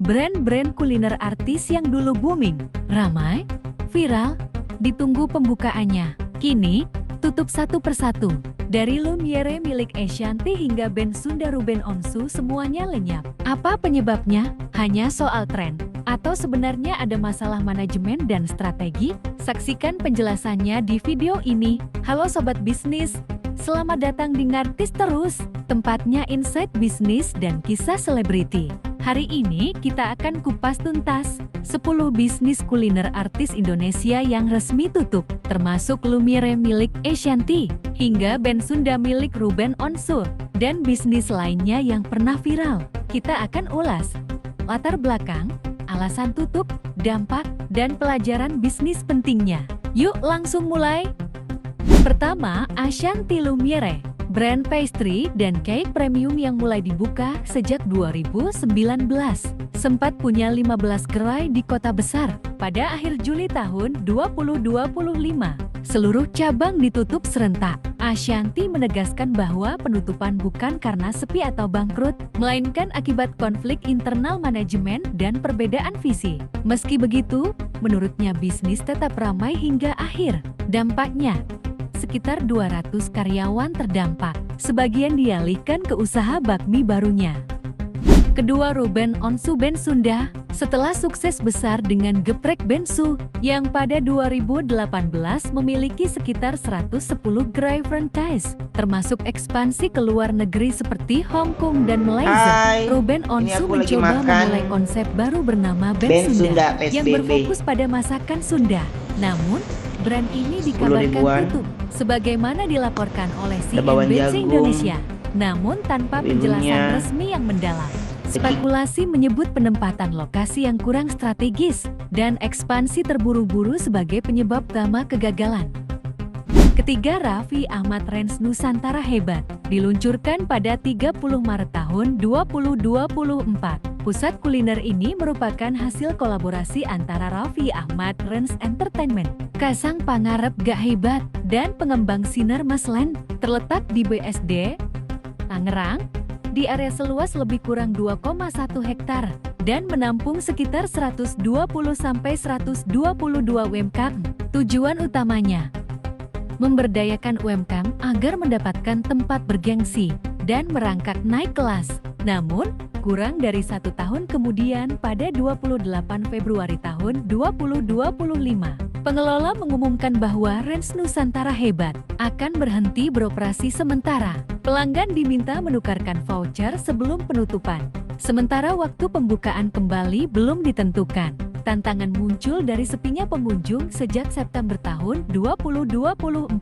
Brand-brand kuliner artis yang dulu booming, ramai, viral, ditunggu pembukaannya. Kini, tutup satu persatu. Dari Lumiere milik Ashanty hingga band Sunda Ruben Onsu semuanya lenyap. Apa penyebabnya? Hanya soal tren? Atau sebenarnya ada masalah manajemen dan strategi? Saksikan penjelasannya di video ini. Halo Sobat Bisnis, selamat datang di Ngartis Terus, tempatnya insight bisnis dan kisah selebriti. Hari ini kita akan kupas tuntas 10 bisnis kuliner artis Indonesia yang resmi tutup, termasuk Lumiere milik Ashanty, hingga band Sunda milik Ruben Onsu, dan bisnis lainnya yang pernah viral. Kita akan ulas latar belakang, alasan tutup, dampak, dan pelajaran bisnis pentingnya. Yuk langsung mulai! Pertama, Ashanty Lumiere, brand pastry dan cake premium yang mulai dibuka sejak 2019. Sempat punya 15 gerai di kota besar. Pada akhir Juli tahun 2025, seluruh cabang ditutup serentak. Ashanty menegaskan bahwa penutupan bukan karena sepi atau bangkrut, melainkan akibat konflik internal manajemen dan perbedaan visi. Meski begitu, menurutnya bisnis tetap ramai hingga akhir. Dampaknya, sekitar 200 karyawan terdampak. Sebagian dialihkan ke usaha bakmi barunya. Kedua, Ruben Onsu band Sunda. Setelah sukses besar dengan Geprek Bensu, yang pada 2018 memiliki sekitar 110 gerai franchise, termasuk ekspansi ke luar negeri seperti Hong Kong dan Malaysia. Ruben Onsu mencoba memulai konsep baru bernama Band Sunda, yang berfokus pada masakan Sunda. Namun, brand ini dikabarkan tutup, sebagaimana dilaporkan oleh CNBC Indonesia, namun tanpa penjelasan resmi yang mendalam. Spekulasi menyebut penempatan lokasi yang kurang strategis dan ekspansi terburu-buru sebagai penyebab utama kegagalan. Ketiga, Raffi Ahmad Rans Nusantara Hebat, diluncurkan pada 30 Maret tahun 2024. Pusat kuliner ini merupakan hasil kolaborasi antara Raffi Ahmad Rans Entertainment, Kasang Pangarep Gak Hebat, dan pengembang Sinar Masland. Terletak di BSD, Tangerang, di area seluas lebih kurang 2,1 hektar dan menampung sekitar 120-122 UMKM. Tujuan utamanya, memberdayakan UMKM agar mendapatkan tempat bergengsi dan merangkak naik kelas. Namun, kurang dari 1 tahun kemudian pada 28 Februari tahun 2025, pengelola mengumumkan bahwa Rans Nusantara Hebat akan berhenti beroperasi sementara. Pelanggan diminta menukarkan voucher sebelum penutupan. Sementara waktu pembukaan kembali belum ditentukan. Tantangan muncul dari sepinya pengunjung sejak September tahun 2024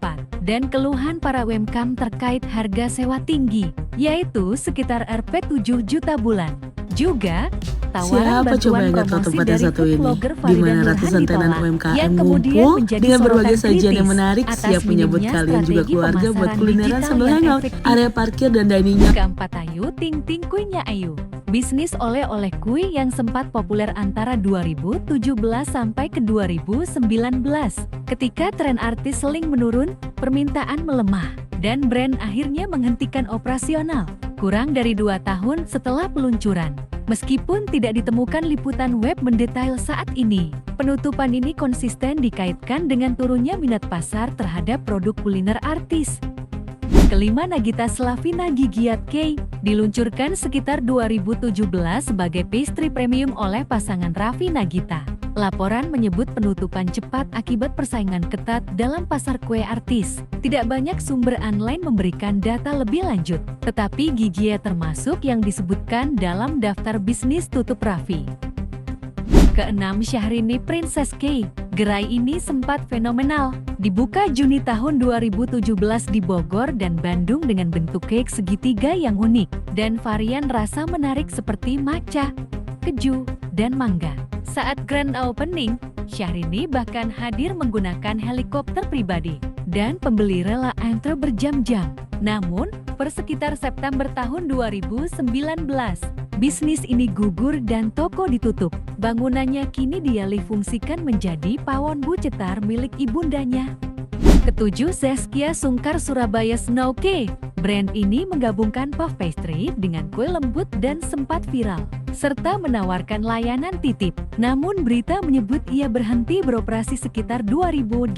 dan keluhan para UMKM terkait harga sewa tinggi, yaitu sekitar Rp7 juta bulan. Juga, tawaran bantuan promosi dari food blogger Farida Nurhan ditolak, yang kemudian menjadi dengan berbagai sorotan sajian yang kritis menarik, atas siap menyambut minimnya kalian juga strategi keluarga buat pemasaran kulineran digital sambil yang hangout, efektif. area parkir dan diningnya. Keempat, Ayu Ting Ting Kuenya Ayu, bisnis oleh-oleh kue yang sempat populer antara 2017 sampai ke 2019. Ketika tren artis seling menurun, permintaan melemah, dan brand akhirnya menghentikan operasional. Kurang dari 2 tahun setelah peluncuran, meskipun tidak ditemukan liputan web mendetail saat ini, penutupan ini konsisten dikaitkan dengan turunnya minat pasar terhadap produk kuliner artis. Kelima, Nagita Slavina Gigiat Cake, diluncurkan sekitar 2017 sebagai pastry premium oleh pasangan Raffi Nagita. Laporan menyebut penutupan cepat akibat persaingan ketat dalam pasar kue artis. Tidak banyak sumber online memberikan data lebih lanjut, tetapi Gigiat termasuk yang disebutkan dalam daftar bisnis tutup Raffi. Keenam, Syahrini Princess Cake. Gerai ini sempat fenomenal. Dibuka Juni tahun 2017 di Bogor dan Bandung dengan bentuk cake segitiga yang unik dan varian rasa menarik seperti matcha, keju, dan mangga. Saat grand opening, Syahrini bahkan hadir menggunakan helikopter pribadi dan pembeli rela antre berjam-jam. Namun, per sekitar September tahun 2019, bisnis ini gugur dan toko ditutup. Bangunannya kini dialih fungsikan menjadi pawon Bu Cetar milik ibundanya. Ketujuh, Zaskia Sungkar Surabaya Snow Cake. Brand ini menggabungkan puff pastry dengan kue lembut dan sempat viral, serta menawarkan layanan titip. Namun berita menyebut ia berhenti beroperasi sekitar 2018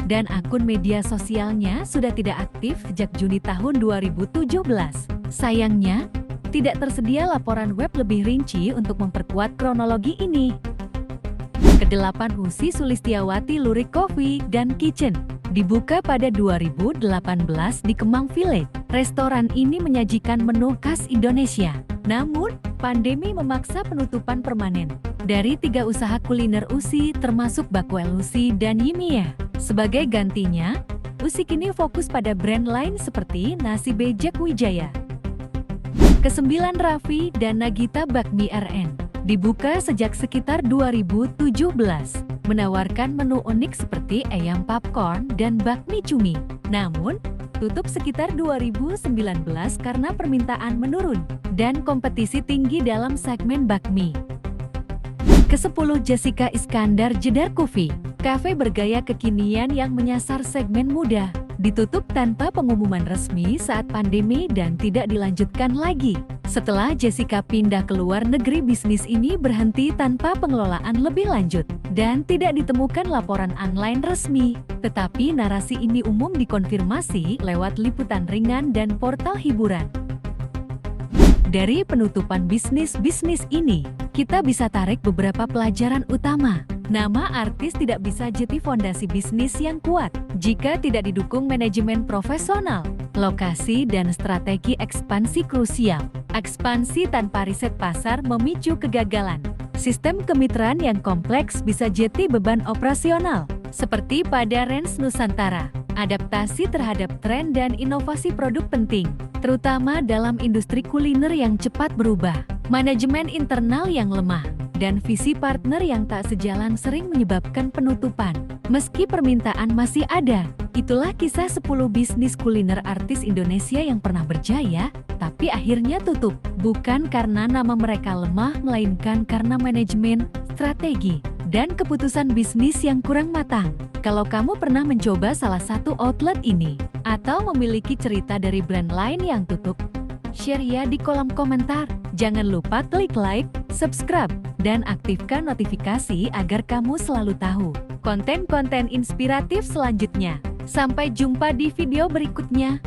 dan akun media sosialnya sudah tidak aktif sejak Juni tahun 2017. Sayangnya, tidak tersedia laporan web lebih rinci untuk memperkuat kronologi ini. Kedelapan, Husi Sulistiawati Lurik Coffee dan Kitchen. Dibuka pada 2018 di Kemang Village, restoran ini menyajikan menu khas Indonesia. Namun, pandemi memaksa penutupan permanen. Dari 3 usaha kuliner Usi termasuk Bakwel Usi dan Yimia. Sebagai gantinya, Usi kini fokus pada brand lain seperti Nasi Bejak Wijaya. Kesembilan, Raffi dan Nagita Bakmi RN. Dibuka sejak sekitar 2017, menawarkan menu unik seperti ayam popcorn dan bakmi cumi. Namun, tutup sekitar 2019 karena permintaan menurun dan kompetisi tinggi dalam segmen bakmi. Ke-10, Jessica Iskandar Jedar Coffee. Cafe bergaya kekinian yang menyasar segmen muda. Ditutup tanpa pengumuman resmi saat pandemi dan tidak dilanjutkan lagi. Setelah Jessica pindah ke luar negeri, bisnis ini berhenti tanpa pengelolaan lebih lanjut dan tidak ditemukan laporan online resmi. Tetapi narasi ini umum dikonfirmasi lewat liputan ringan dan portal hiburan. Dari penutupan bisnis-bisnis ini, kita bisa tarik beberapa pelajaran utama. Nama artis tidak bisa jadi fondasi bisnis yang kuat jika tidak didukung manajemen profesional, lokasi, dan strategi ekspansi krusial. Ekspansi tanpa riset pasar memicu kegagalan. Sistem kemitraan yang kompleks bisa jadi beban operasional, seperti pada Rens Nusantara. Adaptasi terhadap tren dan inovasi produk penting, terutama dalam industri kuliner yang cepat berubah. Manajemen internal yang lemah dan visi partner yang tak sejalan sering menyebabkan penutupan. Meski permintaan masih ada, itulah kisah 10 bisnis kuliner artis Indonesia yang pernah berjaya, tapi akhirnya tutup. Bukan karena nama mereka lemah, melainkan karena manajemen, strategi, dan keputusan bisnis yang kurang matang. Kalau kamu pernah mencoba salah satu outlet ini, atau memiliki cerita dari brand lain yang tutup, share ya di kolom komentar. Jangan lupa klik like, subscribe, dan aktifkan notifikasi agar kamu selalu tahu konten-konten inspiratif selanjutnya. Sampai jumpa di video berikutnya.